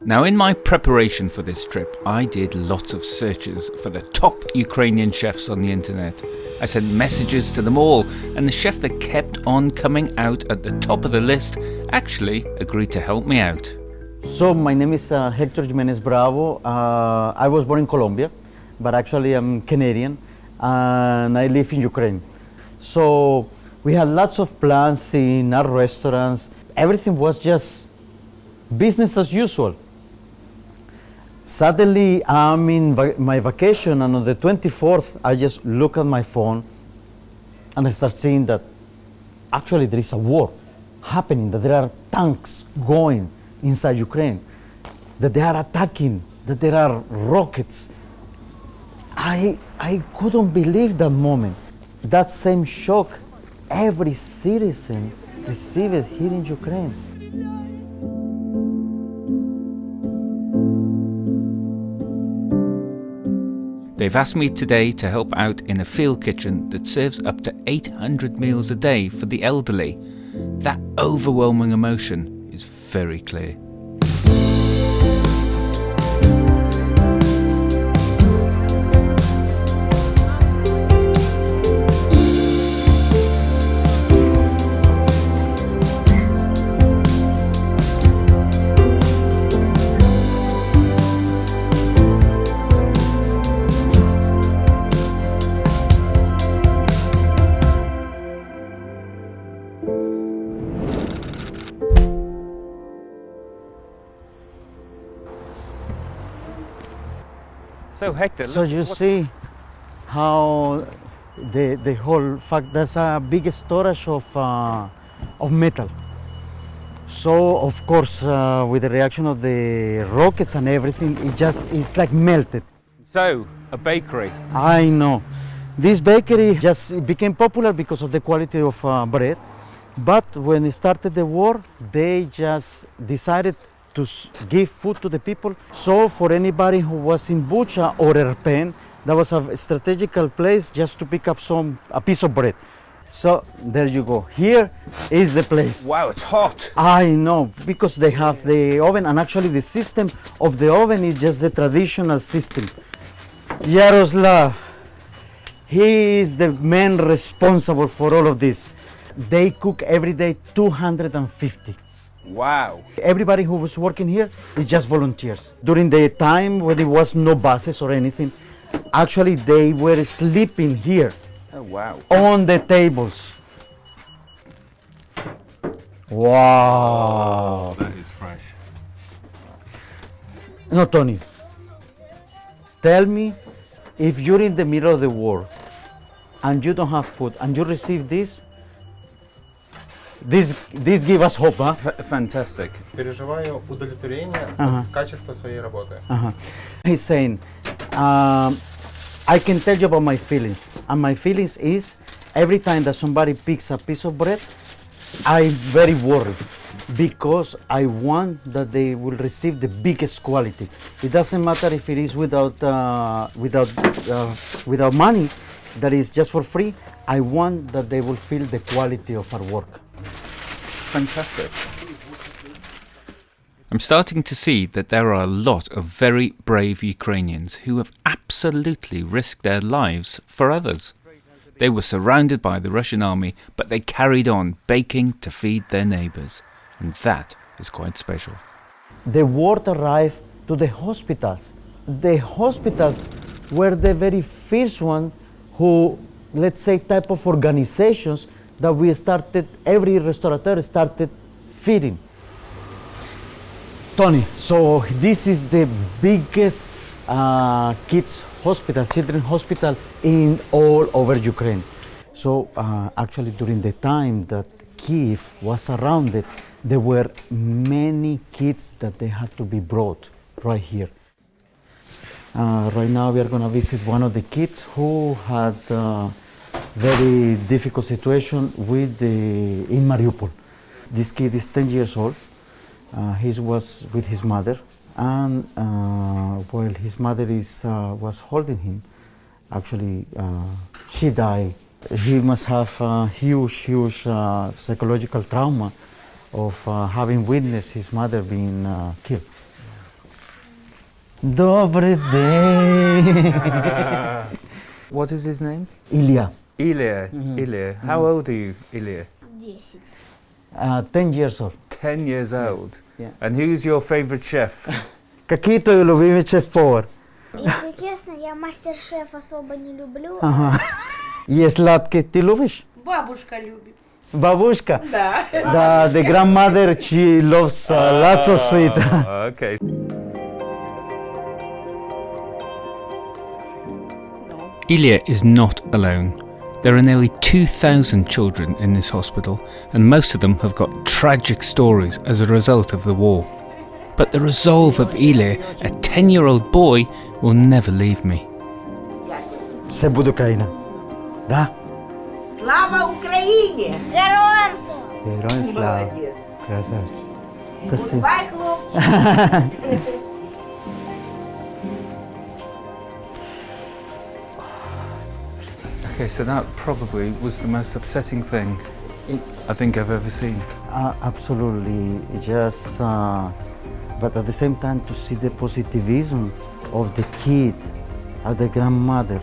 Now, in my preparation for this trip, I did lots of searches for the top Ukrainian chefs on the internet. I sent messages to them all, and the chef that kept on coming out at the top of the list actually agreed to help me out. So my name is Hector Jimenez Bravo. I was born in Colombia, but actually I'm Canadian, and I live in Ukraine. So we had lots of plans in our restaurants. Everything was just business as usual. Suddenly, I'm in my vacation, and on the 24th, I just look at my phone, and I start seeing that actually there is a war happening, that there are tanks going inside Ukraine, that they are attacking, that there are rockets. I couldn't believe that moment. That same shock every citizen received here in Ukraine. They've asked me today to help out in a field kitchen that serves up to 800 meals a day for the elderly. That overwhelming emotion is very clear. So Hector, So you see how the whole fact, there's a big storage of metal. So of course, with the reaction of the rockets and everything, it's like melted. So, a bakery. I know. This bakery just became popular because of the quality of bread. But when it started the war, they just decided to give food to the people. So for anybody who was in Bucha or Irpin, that was a strategical place just to pick up a piece of bread. So there you go. Here is the place. Wow, it's hot. I know, because they have the oven, and actually the system of the oven is just the traditional system. Yaroslav, he is the man responsible for all of this. They cook every day 250. Wow. Everybody who was working here is just volunteers. During the time when there was no buses or anything, actually they were sleeping here. Oh, wow. On the tables. Wow. Oh, that is fresh. No, Tony, tell me, if you're in the middle of the war and you don't have food and you receive this give us hope, huh? Fantastic. Переживаю удовлетворение Ага. с качества своей работы. He's saying, I can tell you about my feelings. And my feelings is, every time that somebody picks a piece of bread, I'm very worried, because I want that they will receive the biggest quality. It doesn't matter if it is without money, that is just for free. I want that they will feel the quality of our work. Fantastic. I'm starting to see that there are a lot of very brave Ukrainians who have absolutely risked their lives for others. They were surrounded by the Russian army, but they carried on baking to feed their neighbours. And that is quite special. The word arrived to the hospitals. The hospitals were the very first one who, let's say, type of organizations that we started, every restaurateur started feeding. Tony, so this is the biggest kids hospital, children's hospital in all over Ukraine. So actually during the time that Kiev was surrounded, there were many kids that they had to be brought right here. Right now we are going to visit one of the kids who had very difficult situation in Mariupol. This kid is 10 years old. He was with his mother, and while his mother was holding him, actually she died. He must have a huge psychological trauma of having witnessed his mother being killed. Добрий день. What is his name? Ilya, Ilya. Ilya. How old are you, Ilya? 10. 10 years old. 10 years old. Yeah. And who's your favorite chef? Какие твои любимые шеф-повар? Если честно, я мастер-шеф особо не люблю. Ага. Есть сладкие, ты любишь? Бабушка любит. Бабушка? Да. The grandmother, she loves lots of sweet. Okay. Ilya is not alone. There are nearly 2,000 children in this hospital, and most of them have got tragic stories as a result of the war. But the resolve of Ilya, a 10-year-old boy, will never leave me. Все буде Україна. Да? Слава Україні! Героям слава! Героям слава. Молодець. Красавчик. Спасибо. Бувай, хлопчик. Okay, so that probably was the most upsetting thing I think I've ever seen. Absolutely. Just, but at the same time, to see the positivism of the kid, of the grandmother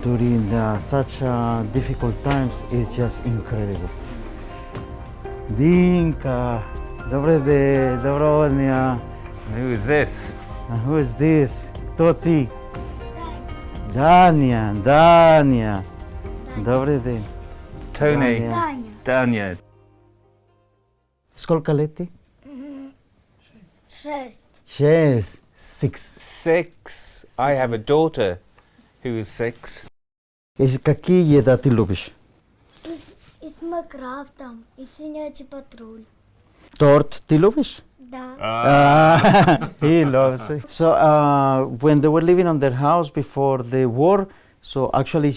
during such difficult times is just incredible. Dinka, доброго дня. Who is this? Who is this? Кто ты? Dania. Добрый день. Tony. Dania. Dania. Сколько лет ты? 6. 6. 6. I have a daughter who is 6. Какие еда ты любишь? И с Майнкрафтом, и Щенячий патруль. Торт ты любишь? Да. He loves it. So when they were living on their house before the war, so actually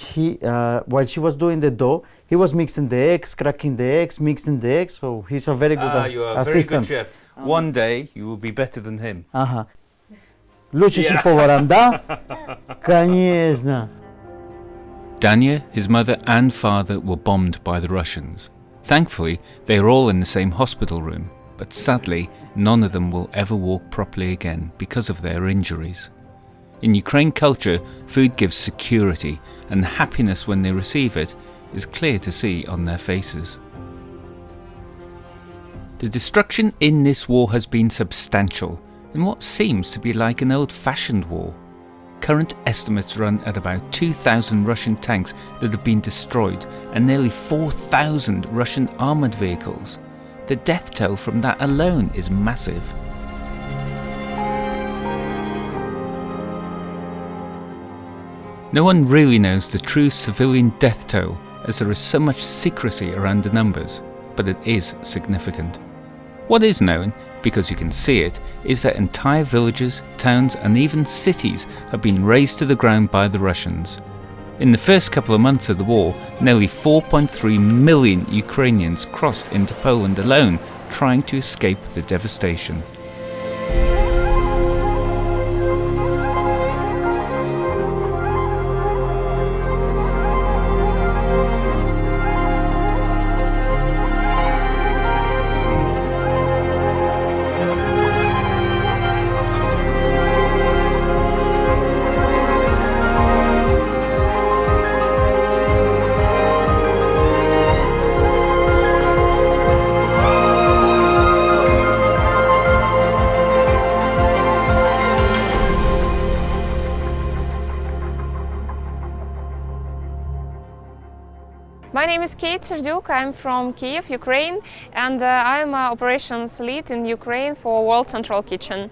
while she was doing the dough, he was mixing the eggs, cracking the eggs, mixing the eggs. So he's a very good You are a very assistant. good chef. One day you will be better than him. Ага. Лучше, чем поварам, да? Конечно. Dania, his mother and father were bombed by the Russians. Thankfully, they are all in the same hospital room, but sadly, none of them will ever walk properly again because of their injuries. In Ukraine culture, food gives security, and the happiness when they receive it is clear to see on their faces. The destruction in this war has been substantial, in what seems to be like an old-fashioned war. Current estimates run at about 2,000 Russian tanks that have been destroyed and nearly 4,000 Russian armoured vehicles. The death toll from that alone is massive. No one really knows the true civilian death toll, as there is so much secrecy around the numbers, but it is significant. What is known, because you can see it, is that entire villages, towns and even cities have been razed to the ground by the Russians. In the first couple of months of the war, nearly 4.3 million Ukrainians crossed into Poland alone, trying to escape the devastation. My name is Kate Serdyuk. I'm from Kiev, Ukraine, and I'm operations lead in Ukraine for World Central Kitchen.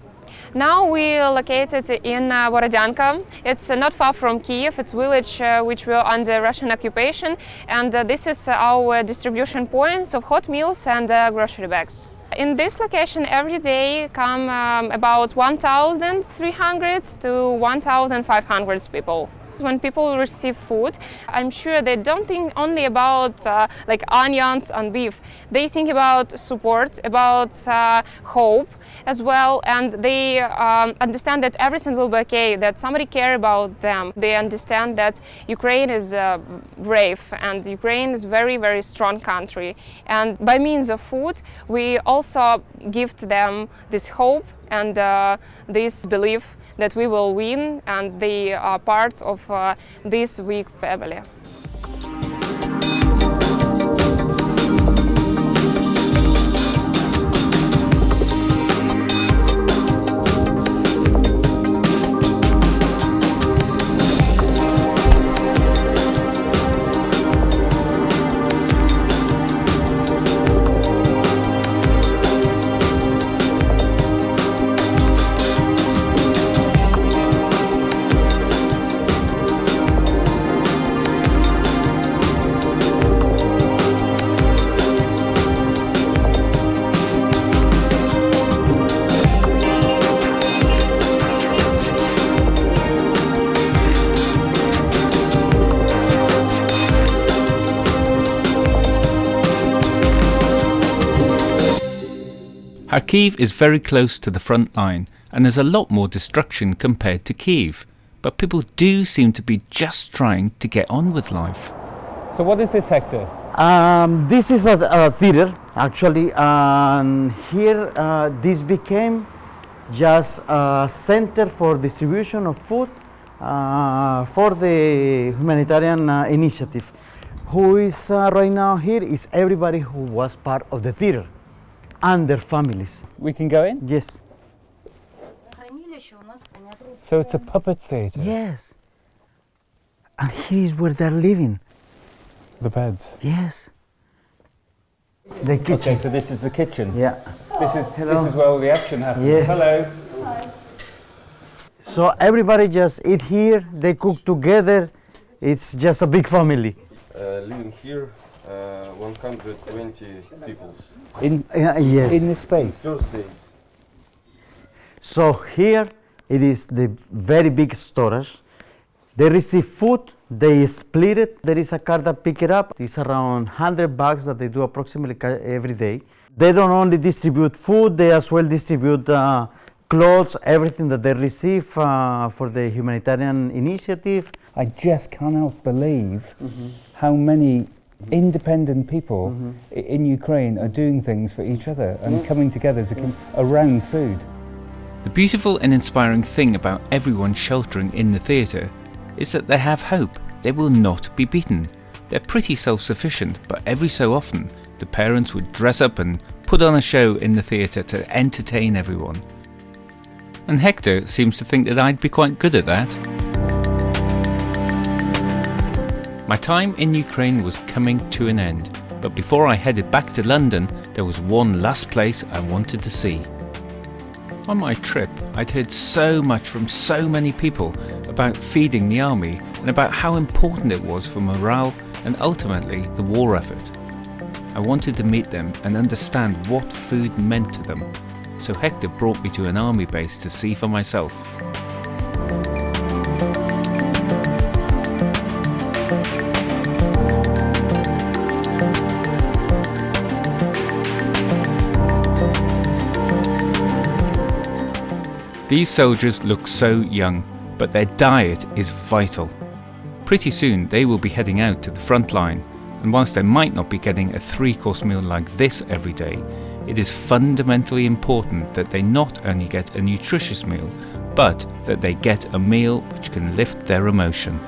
Now we are located in Borodyanka. It's not far from Kiev. It's a village which were under Russian occupation, and this is our distribution points of hot meals and grocery bags. In this location every day come about 1,300 to 1,500 people. When people receive food, I'm sure they don't think only about like onions and beef. They think about support, about hope as well, and they understand that everything will be okay, that somebody cares about them. They understand that Ukraine is brave and Ukraine is a very, very strong country. And by means of food, we also give to them this hope and this belief that we will win, and they are part of this weak family. Kharkiv is very close to the front line and there's a lot more destruction compared to Kyiv, but people do seem to be just trying to get on with life. So what is this, Hector? This is a theater, actually, and here this became just a center for distribution of food for the humanitarian initiative. Who is right now here is everybody who was part of the theater and their families. We can go in? Yes. So it's a puppet theatre? Yes. And here is where they're living. The beds? Yes. The kitchen. Okay, so this is the kitchen? Yeah. This is where all the action happens? Yes. Hello. So everybody just eat here, they cook together. It's just a big family. Living here, 120 people. Yes. In this space? Thursdays. So here it is the very big storage. They receive food, they split it. There is a car that pick it up. It's around 100 bags that they do approximately every day. They don't only distribute food, they as well distribute clothes, everything that they receive for the humanitarian initiative. I just cannot believe how many independent people in Ukraine are doing things for each other and coming together around food. The beautiful and inspiring thing about everyone sheltering in the theatre is that they have hope. They will not be beaten. They're pretty self-sufficient, but every so often the parents would dress up and put on a show in the theatre to entertain everyone. And Hector seems to think that I'd be quite good at that. My time in Ukraine was coming to an end, but before I headed back to London, there was one last place I wanted to see. On my trip, I'd heard so much from so many people about feeding the army and about how important it was for morale and ultimately the war effort. I wanted to meet them and understand what food meant to them, so Hector brought me to an army base to see for myself. These soldiers look so young, but their diet is vital. Pretty soon they will be heading out to the front line, and whilst they might not be getting a 3-course meal like this every day, it is fundamentally important that they not only get a nutritious meal, but that they get a meal which can lift their emotion.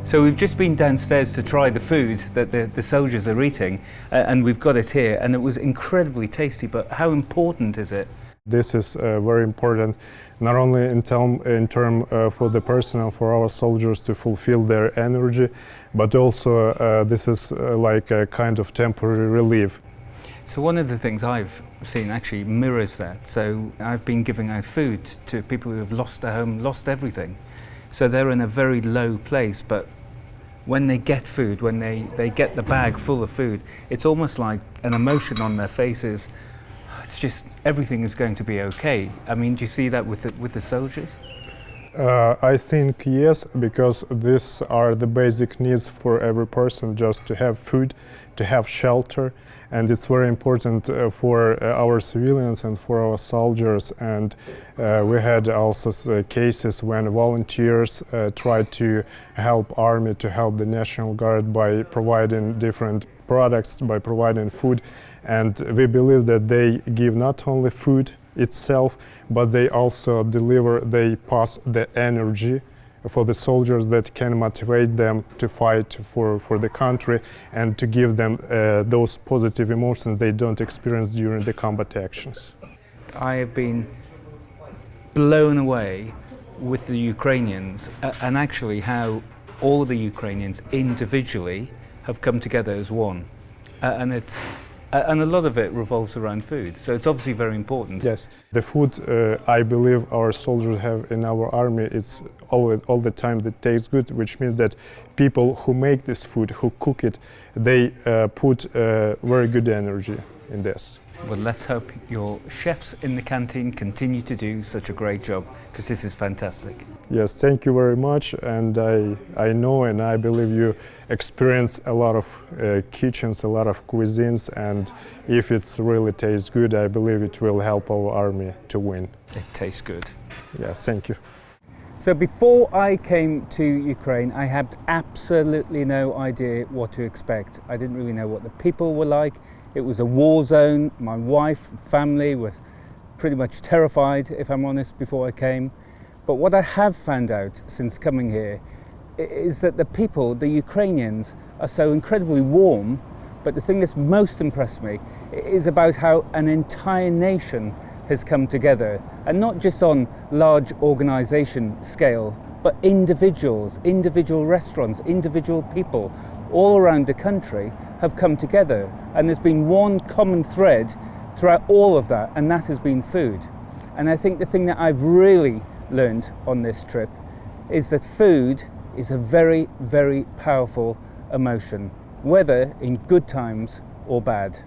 So we've just been downstairs to try the food that the soldiers are eating, and we've got it here, and it was incredibly tasty, but how important is it? This is very important, not only in term for the personnel, for our soldiers to fulfill their energy, but also this is like a kind of temporary relief. So one of the things I've seen actually mirrors that. So I've been giving out food to people who have lost their home, lost everything. So they're in a very low place, but when they get food, when they get the bag full of food, it's almost like an emotion on their faces. It's just everything is going to be okay. I mean, do you see that with the soldiers? I think yes, because these are the basic needs for every person, just to have food, to have shelter, and it's very important for our civilians and for our soldiers. And we had also cases when volunteers tried to help army, to help the National Guard by providing different products, by providing food, And we believe that they give not only food itself, but they also they pass the energy for the soldiers that can motivate them to fight for the country and to give them those positive emotions they don't experience during the combat actions. I have been blown away with the Ukrainians and actually how all of the Ukrainians individually have come together as one. And a lot of it revolves around food, so it's obviously very important. Yes, the food I believe our soldiers have in our army, it's all the time that tastes good, which means that people who make this food, who cook it, they put very good energy in this. Well, let's hope your chefs in the canteen continue to do such a great job, because this is fantastic. Yes, thank you very much, and I know and I believe you experience a lot of kitchens, a lot of cuisines, and if it really tastes good, I believe it will help our army to win. It tastes good. Yes, thank you. So before I came to Ukraine, I had absolutely no idea what to expect. I didn't really know what the people were like. It was a war zone. My wife and family were pretty much terrified, if I'm honest, before I came. But what I have found out since coming here is that the people, the Ukrainians, are so incredibly warm. But the thing that's most impressed me is about how an entire nation has come together, and not just on large organisation scale, but individuals, individual restaurants, individual people all around the country have come together, and there's been one common thread throughout all of that, and that has been food. And I think the thing that I've really learned on this trip is that food is a very, very powerful emotion, whether in good times or bad.